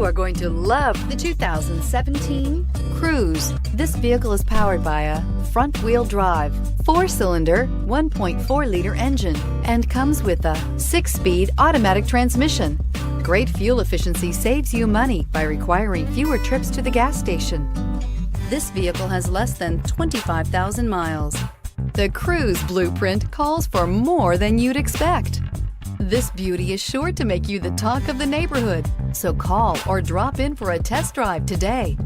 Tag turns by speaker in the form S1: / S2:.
S1: You are going to love the 2017 Cruze. This vehicle is powered by a front-wheel drive, 4-cylinder, 1.4-liter engine, and comes with a 6-speed automatic transmission. Great fuel efficiency saves you money by requiring fewer trips to the gas station. This vehicle has less than 25,000 miles. The Cruze blueprint calls for more than you'd expect. This beauty is sure to make you the talk of the neighborhood, so call or drop in for a test drive today.